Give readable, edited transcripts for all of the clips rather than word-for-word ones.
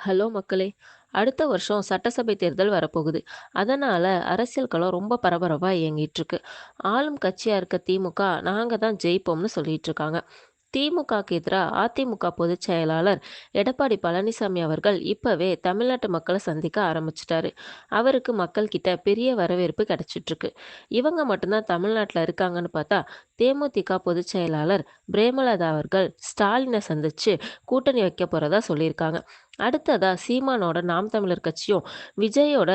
Hello மக்களே! அடுத்த வருஷம் சட்டசபை தேர்தல் வரப்போகுது. அதனால அரசியல் களம் ரொம்ப பரபரப்பா இயங்கிட்டு இருக்கு. ஆளும் கட்சியா இருக்க திமுக, நாங்க தான் ஜெயிப்போம்னு சொல்லிட்டு இருக்காங்க. திமுகக்கு எதிரா அதிமுக பொதுச் செயலாளர் எடப்பாடி பழனிசாமி அவர்கள் இப்பவே தமிழ்நாட்டு மக்களை சந்திக்க ஆரம்பிச்சிட்டாரு. அவருக்கு மக்கள் கிட்ட பெரிய வரவேற்பு கிடைச்சிட்டு இருக்கு. இவங்க மட்டும்தான் தமிழ்நாட்டில் இருக்காங்கன்னு பார்த்தா, தேமுதிக பொதுச் செயலாளர் பிரேமலதா அவர்கள் ஸ்டாலினை சந்திச்சு கூட்டணி வைக்க போறதா சொல்லியிருக்காங்க. அடுத்ததா சீமானோட நாம் தமிழர் கட்சியும் விஜயோட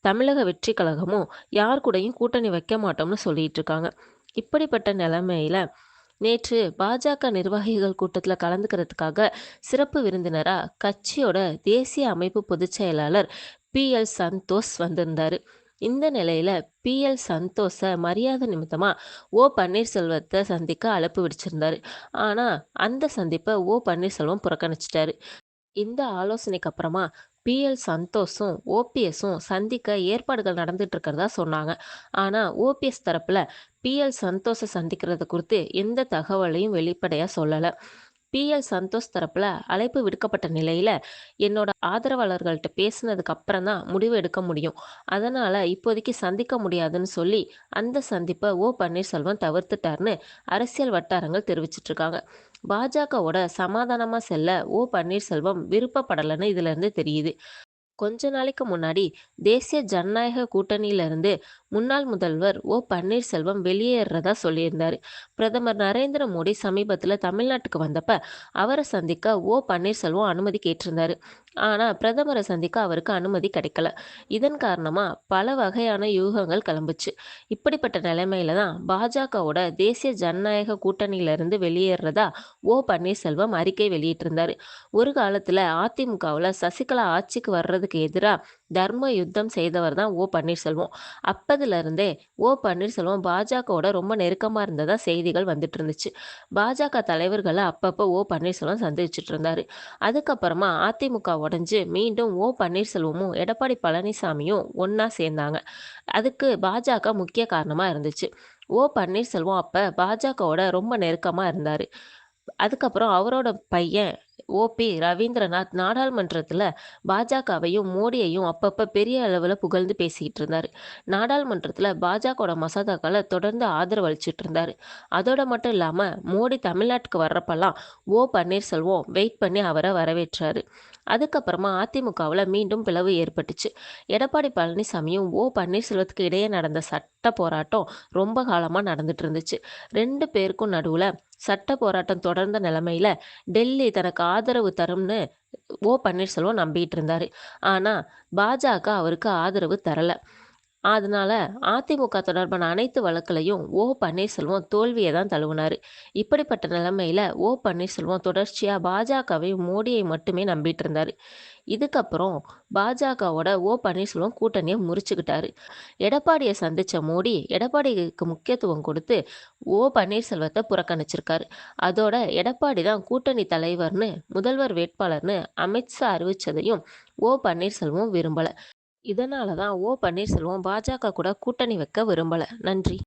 தமிழக வெற்றி கழகமும் யார் கூடயும் கூட்டணி வைக்க மாட்டோம்னு சொல்லிட்டு இருக்காங்க. இப்படிப்பட்ட நிலைமையில நேற்று பாஜக நிர்வாகிகள் கூட்டத்தில் கலந்துக்கிறதுக்காக சிறப்பு விருந்தினரா கட்சியோட தேசிய அமைப்பு பொதுச் செயலாளர் PL சந்தோஷ் வந்திருந்தாரு. இந்த நிலையில PL சந்தோஷ மரியாதை நிமித்தமா பன்னீர்செல்வத்தை சந்திக்க அழைப்பு விடுச்சிருந்தாரு. ஆனா அந்த சந்திப்பை பன்னீர்செல்வம் புறக்கணிச்சிட்டாரு. இந்த ஆலோசனைக்கு அப்புறமா PL சந்தோஷும் ஓபிஎஸும் சந்திக்க ஏற்பாடுகள் நடந்துட்டு இருக்கிறதா சொன்னாங்க. ஆனா ஓபிஎஸ் தரப்புல PL சந்தோஷ சந்திக்கிறது குறித்து எந்த தகவலையும் வெளிப்படையா சொல்லல. PL சந்தோஷ் தரப்புல அழைப்பு விடுக்கப்பட்ட நிலையில என்னோட ஆதரவாளர்கள்ட்ட பேசினதுக்கு அப்புறம் தான் முடிவு எடுக்க முடியும். அதனால இப்போதைக்கு சந்திக்க முடியாதுன்னு சொல்லி அந்த சந்திப்பை பன்னீர்செல்வம் தவிர்த்துட்டாருன்னு அரசியல் வட்டாரங்கள் தெரிவிச்சிட்டு இருக்காங்க. பாஜகவோட சமாதானமா செல்ல பன்னீர்செல்வம் விருப்பப்படலைன்னு இதுல இருந்து தெரியுது. கொஞ்ச நாளைக்கு முன்னாடி தேசிய ஜனநாயக கூட்டணியில இருந்து முன்னாள் முதல்வர் பன்னீர்செல்வம் வெளியேறதா சொல்லியிருந்தாரு. பிரதமர் நரேந்திர மோடி சமீபத்துல தமிழ்நாட்டுக்கு வந்தப்ப அவரை சந்திக்க பன்னீர்செல்வம் அனுமதி கேட்டிருந்தாரு. ஆனா பிரதமரை சந்திக்க அவருக்கு அனுமதி கிடைக்கல. இதன் காரணமா பல வகையான யூகங்கள் கிளம்புச்சு. இப்படிப்பட்ட நிலைமையில தான் பாஜகவோட தேசிய ஜனநாயக கூட்டணியில இருந்து வெளியேறதா பன்னீர்செல்வம் அறிக்கை வெளியிட்டிருந்தாரு. ஒரு காலத்துல அதிமுகவுல சசிகலா ஆட்சிக்கு வர்றதுக்கு எதிரா தர்ம யுத்தம் செய்தவர் தான் பன்னீர்செல்வம். அப்பதுல இருந்தே பன்னீர்செல்வம் பாஜகவோட ரொம்ப நெருக்கமா இருந்ததா செய்திகள் வந்துட்டு இருந்துச்சு. பாஜக தலைவர்களை அப்பப்போ பன்னீர்செல்வம் சந்திச்சுட்டு இருந்தாரு. அதுக்கப்புறமா அதிமுக உடைஞ்சு மீண்டும் பன்னீர்செல்வமும் எடப்பாடி பழனிசாமியும் ஒண்ணா சேர்ந்தாங்க. அதுக்கு பாஜக முக்கிய காரணமா இருந்துச்சு. பன்னீர்செல்வம் அப்ப பாஜகவோட ரொம்ப நெருக்கமா இருந்தாரு. அதுக்கப்புறம் அவரோட பையன் ரவீந்திரநாத் நாடாளுமன்றத்துல பாஜகவையும் மோடியையும் அப்பப்ப பெரிய அளவுல புகழ்ந்து பேசிக்கிட்டு இருந்தாரு. நாடாளுமன்றத்துல பாஜகவோட மசோதாக்களை தொடர்ந்து ஆதரவு அளிச்சிட்டு இருந்தாரு. அதோட மட்டும் இல்லாம மோடி தமிழ்நாட்டுக்கு வர்றப்பெல்லாம் பன்னீர்செல்வம் வெயிட் பண்ணி அவரை வரவேற்றாரு. அதுக்கப்புறமா அதிமுகவுல மீண்டும் பிளவு ஏற்பட்டுச்சு. எடப்பாடி பழனிசாமியும் பன்னீர்செல்வத்துக்கு இடையே நடந்த சட்ட போராட்டம் ரொம்ப காலமா நடந்துட்டு இருந்துச்சு. 2 பேருக்கும் நடுவுல சட்ட போராட்டம் தொடர்ந்த நிலைமையில டெல்லி தனக்கு ஆதரவு தரும்னு பன்னீர்செல்வம் நம்பிட்டு இருந்தாரு. ஆனா பாஜக அவருக்கு ஆதரவு தரல. அதனால அதிமுக தொடர்பான அனைத்து வழக்குலையும் பன்னீர்செல்வம் தோல்வியை தான் தழுவினாரு. இப்படிப்பட்ட நிலைமையில பன்னீர்செல்வம் தொடர்ச்சியா பாஜகவையும் மோடியை மட்டுமே நம்பிட்டு இருந்தாரு. இதுக்கப்புறம் பாஜகவோட பன்னீர்செல்வம் கூட்டணியை முறிச்சுக்கிட்டாரு. எடப்பாடியை சந்திச்ச மோடி எடப்பாடிக்கு முக்கியத்துவம் கொடுத்து பன்னீர்செல்வத்தை புறக்கணிச்சிருக்காரு. அதோட எடப்பாடி தான் கூட்டணி தலைவர்னு முதல்வர் வேட்பாளர்னு அமித்ஷா அறிவிச்சதையும் பன்னீர்செல்வம் விரும்பல. இதனால தான் பன்னீர்செல்வம் பாஜக கூட கூட்டணி வைக்க விரும்பல. நன்றி.